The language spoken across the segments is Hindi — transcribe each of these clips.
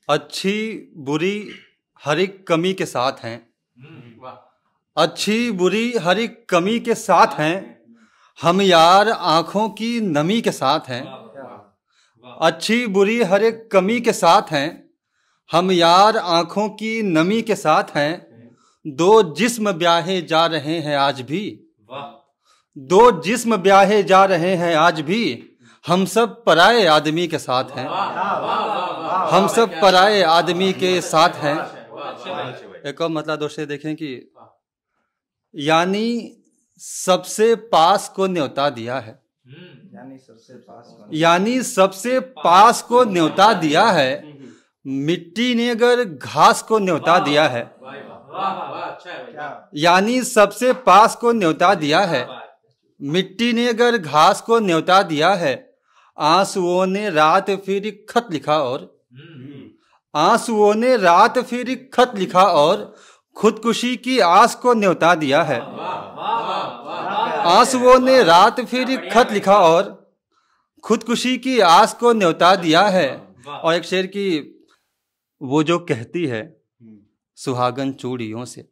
अच्छी बुरी हर एक कमी के साथ हैं। अच्छी बुरी हर एक कमी के साथ हैं, हम यार आंखों की नमी के साथ हैं। अच्छी बुरी हर एक कमी के साथ हैं, हम यार आंखों की नमी के साथ हैं। दो जिस्म ब्याहे जा रहे हैं आज भी, दो जिस्म ब्याहे जा रहे हैं आज भी, हम सब पराये आदमी के साथ हैं। हम सब पराये आदमी के साथ हैं। एक और मतलब दोस्तों देखें कि यानी सबसे पास को न्योता दिया है, यानी सबसे पास को न्योता दिया है। मिट्टी ने अगर घास को न्योता दिया है, यानी सबसे पास को न्योता दिया है। मिट्टी ने अगर घास को न्योता दिया है, आंसुओं ने रात फिर खत लिखा और आंसुओं ने रात फिर खत लिखा और खुदकुशी की आस को न्योता दिया है। आंसुओं ने रात फिर खत लिखा और खुदकुशी की आस को न्योता दिया है। और एक शेर की, वो जो कहती है सुहागन चूड़ियों से,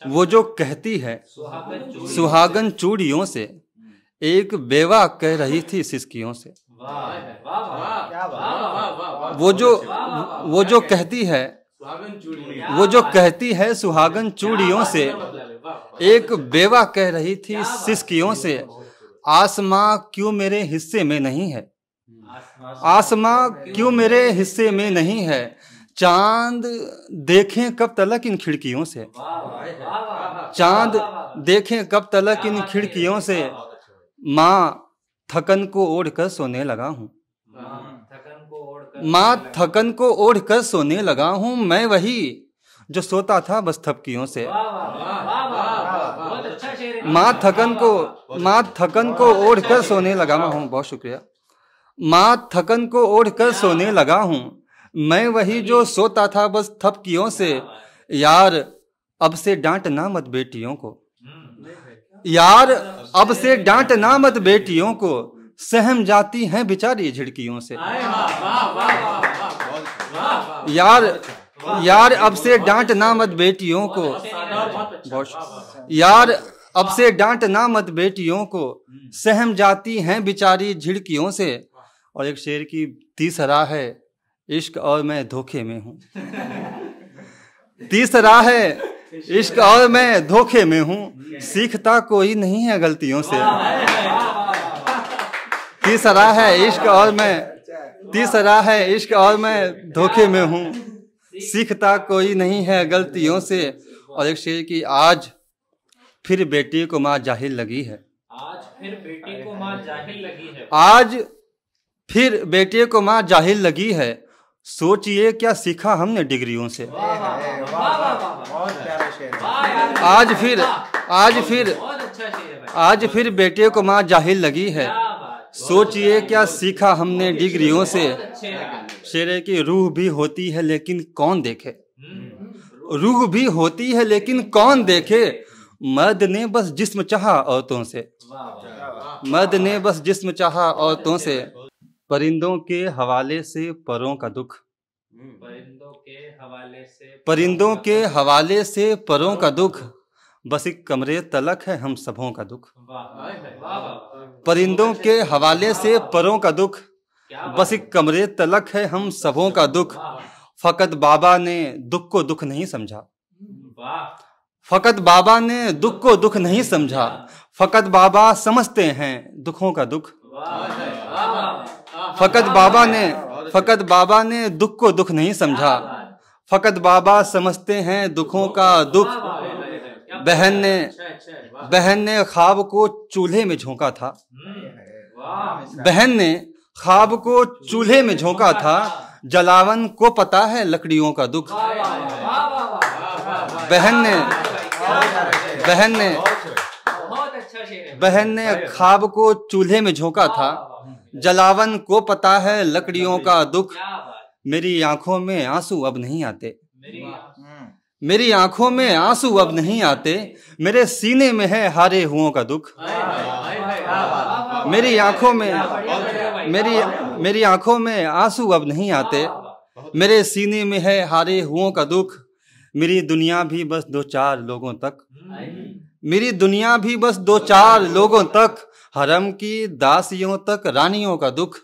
वो जो कहती है सुहागन चूड़ियों से, एक बेवा कह रही थी सिसकियों से। वो जो कहती है, वो जो कहती है सुहागन चूड़ियों से, एक बेवा कह रही थी सिसकियों से। आसमां क्यों मेरे हिस्से में नहीं है, आसमां क्यों मेरे हिस्से में नहीं है। चांद देखें कब तलक इन खिड़कियों से, चांद देखें कब तलक इन खिड़कियों से। माँ थकन को ओढ़ कर सोने लगा हूँ, माँ थकन को ओढ़ कर सोने लगा हूँ। मैं वही जो सोता था बस थपकियों से। माँ थकन को ओढ़ कर सोने लगा हूँ। बहुत शुक्रिया। माँ थकन को ओढ़ कर सोने लगा हूँ, मैं वही जो सोता था बस थपकियों से। यार अब से डांटना मत बेटियों को, यार अब से डांटना मत बेटियों को, सहम जाती हैं बेचारी झिड़कियों से। यार अब से डांटना मत बेटियों को, यार अब से डांटना मत बेटियों को, सहम जाती हैं बेचारी झिड़कियों से। और एक शेर की तीसरा है, इश्क और मैं धोखे में हूँ। तीसरा है, इश्क और मैं धोखे में हूँ, सीखता कोई नहीं है गलतियों से। तीसरा है इश्क और मैं, तीसरा है इश्क और मैं धोखे में हूँ, सीखता कोई नहीं है गलतियों से। और एक शेर की, आज फिर बेटी को माँ जाहिल लगी है, आज फिर बेटी को माँ जाहिल लगी है, आज फिर बेटे को माँ जाहिल लगी है। सोचिए क्या सीखा हमने डिग्रियों से। आज फिर बेटे को माँ जाहिल लगी है, सोचिए क्या सीखा हमने डिग्रियों से। शेरे की रूह भी होती है लेकिन कौन देखे, रूह भी होती है लेकिन कौन देखे। मर्द ने बस जिस्म चाहा औरतों से, मर्द ने बस जिस्म चाहा औरतों से। परिंदों के हवाले से परों का दुख, परिंदों के हवाले से, परिंदों के हवाले से परों का दुख, बस एक कमरे तलक है हम सबों का दुख। परिंदों के हवाले से परों का दुख, बस एक कमरे तलक है हम सबों का दुख। फकत बाबा ने दुख को दुख नहीं समझा, फकत बाबा ने दुख को दुख नहीं समझा। फकत बाबा समझते हैं दुखों का दुख, फकत बाबा ने दुख को दुख नहीं समझा। फकत बाबा समझते हैं दुखों का दुख। बहन ने ख्वाब को चूल्हे में झोंका था, बहन ने ख्वाब को चूल्हे में झोंका था। जलावन को पता है लकड़ियों का दुख। बहन ने ख्वाब को चूल्हे में झोंका था, जलावन को पता है लकड़ियों का दुख। मेरी आंखों में आंसू अब नहीं आते, मेरी आंखों में आंसू अब नहीं आते। मेरे सीने में है हारे हुओं का दुख। मेरी आंखों में आंसू अब नहीं आते। मेरे सीने में है हारे हुओं का दुख, मेरी दुनिया भी बस दो चार लोगों तक, मेरी दुनिया भी बस दो चार लोगों तक, हरम की दासियों तक रानियों का दुख।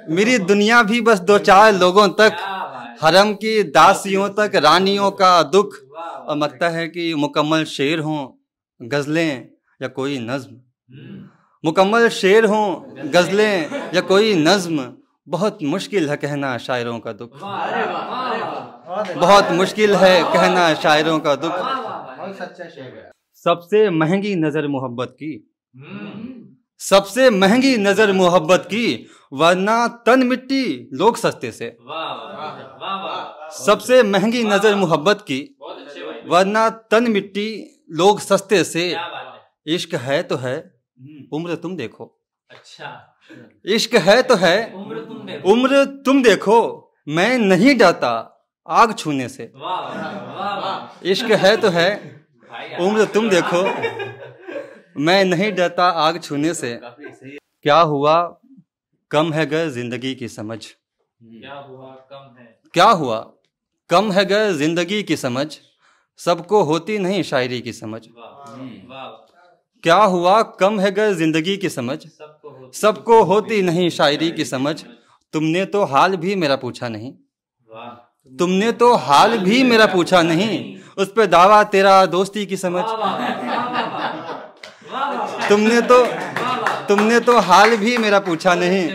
मेरी दुनिया भी बस दो चार लोगों तक, हरम की दासियों तक रानियों का दुख। और लगता है कि मुकम्मल शेर हों गजलें या कोई नज्म, मुकम्मल शेर हों गजलें या कोई नज्म, बहुत मुश्किल है कहना शायरों का दुख, बहुत मुश्किल है कहना शायरों का दुख। सबसे महंगी नजर मोहब्बत की, सबसे महंगी नजर मोहब्बत की, वरना तन मिट्टी लोग सस्ते से। सबसे महंगी नजर मोहब्बत की, वरना तन मिट्टी लोग सस्ते से। इश्क है तो है उम्र तुम देखो, अच्छा इश्क है तो है उम्र तुम देखो, मैं नहीं डरता आग छूने से। इश्क है तो है उम्र तुम देखो, मैं नहीं डरता आग छूने से। क्या हुआ कम है गर जिंदगी की समझ, क्या हुआ कम है, क्या हुआ कम है गर जिंदगी की समझ, सबको होती नहीं शायरी की समझ। क्या हुआ कम है गर जिंदगी की समझ, सबको होती नहीं शायरी की समझ। तुमने तो हाल भी मेरा पूछा नहीं, तुमने तो हाल भी मेरा पूछा नहीं, उस पे दावा तेरा दोस्ती की समझ। तुमने तो हाल भी मेरा पूछा नहीं,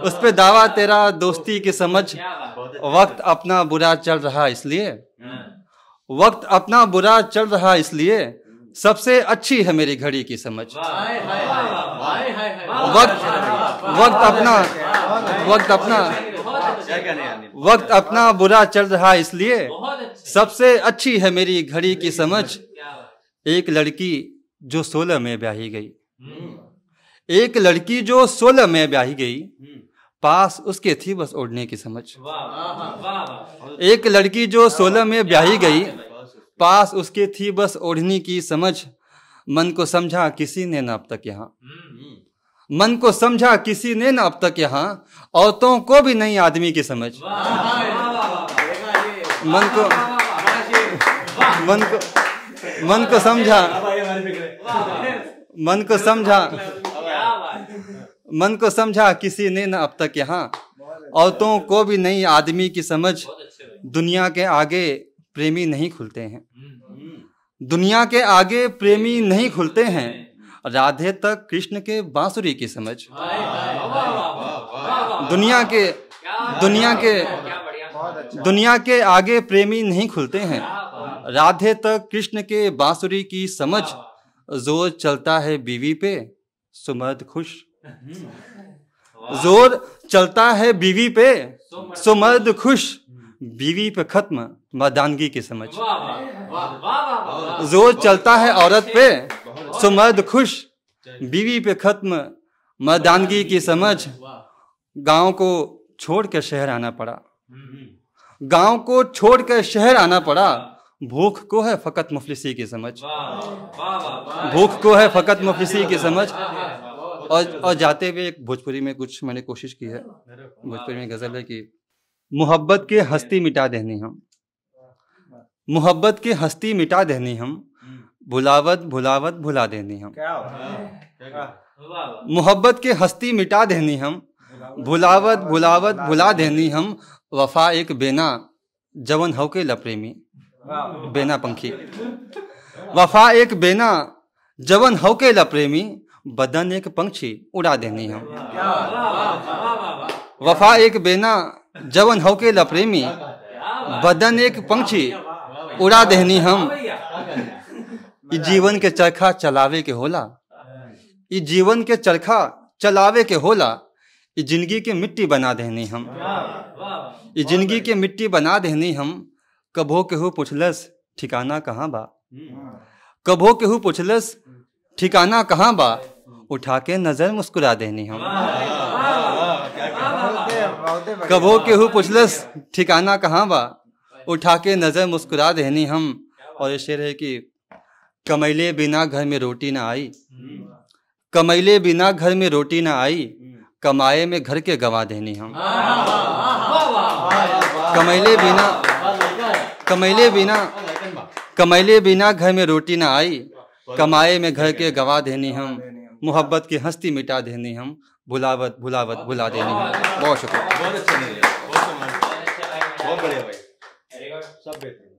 उस पे दावा तेरा दोस्ती की समझ। वक्त अपना बुरा चल रहा इसलिए, वक्त अपना बुरा चल रहा इसलिए, सबसे अच्छी है मेरी घड़ी की समझ। वक्त अपना बुरा चल रहा इसलिए, सबसे अच्छी है मेरी घड़ी की समझ। एक लड़की जो 16 में ब्याही गई, एक लड़की जो 16 में ब्याही गई, पास उसके थी बस ओढ़ने की समझ। एक लड़की जो 16 में ब्याही गई, पास उसके थी बस ओढ़नी की समझ। मन को समझा किसी ने न अब तक यहाँ, मन को समझा किसी ने न अब तक यहाँ, औरतों को भी नहीं आदमी की समझ। मन को समझा, मन को समझा, मन को समझा किसी ने न अब तक यहाँ, औरतों को भी नहीं आदमी की समझ। दुनिया के आगे प्रेमी नहीं खुलते हैं, दुनिया के आगे प्रेमी नहीं खुलते हैं, राधे तक कृष्ण के बांसुरी की समझ। दुनिया के आगे प्रेमी नहीं खुलते हैं, राधे तक कृष्ण के बांसुरी की समझ। जोर चलता है बीवी पे सुमर्द खुश, जोर चलता है बीवी पे सुमर्द खुश, बीवी पे खत्म मर्दानगी की समझ। जोर चलता है औरत पे सुमर्द खुश, बीवी पे खत्म मर्दानगी की समझ। गांव को छोड़ कर शहर आना पड़ा, गांव को छोड़ कर शहर आना पड़ा, भूख को है फकत मुफलिसी की समझ। भूख को है फकत मुफलिसी की समझ। और जाते हुए एक भोजपुरी में कुछ मैंने कोशिश की है, भोजपुरी में गजल है कि मोहब्बत के हस्ती मिटा देनी हम, मोहब्बत के हस्ती मिटा देनी हम, भुलावत भुलावत भुला देनी हम। मोहब्बत के हस्ती मिटा देनी हम, भुलावत भुलावत भुला देनी हम। वफा एक बेना जवन होके लप्रेमी, बेना पंखी। वफा एक बेना जवन होके लप्रेमी, बदन एक पंछी उड़ा देनी हम। वफा एक बेना जवन होके लप्रेमी, बदन एक पंछी उड़ा देनी हम। ई जीवन के चरखा चलावे के होला, ई जीवन के चरखा चलावे के होला, ई जिंदगी के मिट्टी बना देनी हम। ई जिंदगी के मिट्टी बना देनी हम। कभो केहू पुछलस ठिकाना कहाँ बा, कभो केहू पुछलस ठिकाना कहाँ बा, उठा के नजर मुस्कुरा देनी हम। कभो केहू पुछलस ठिकाना कहाँ बा, उठा के नजर मुस्कुरा देनी हम। और ये शेर है कि कमैले बिना घर में रोटी ना आई, कमैले बिना घर में रोटी ना आई, कमाए में घर के गवा देनी हम। कमैले बिना घर में रोटी ना आई, कमाए में घर के गवा देनी हम। मोहब्बत की हस्ती मिटा देनी हम, भुलावत भुला देनी हम। बहुत शुक्रिया। बहुत अच्छा, बहुत बढ़िया भाई, सब बेहतर।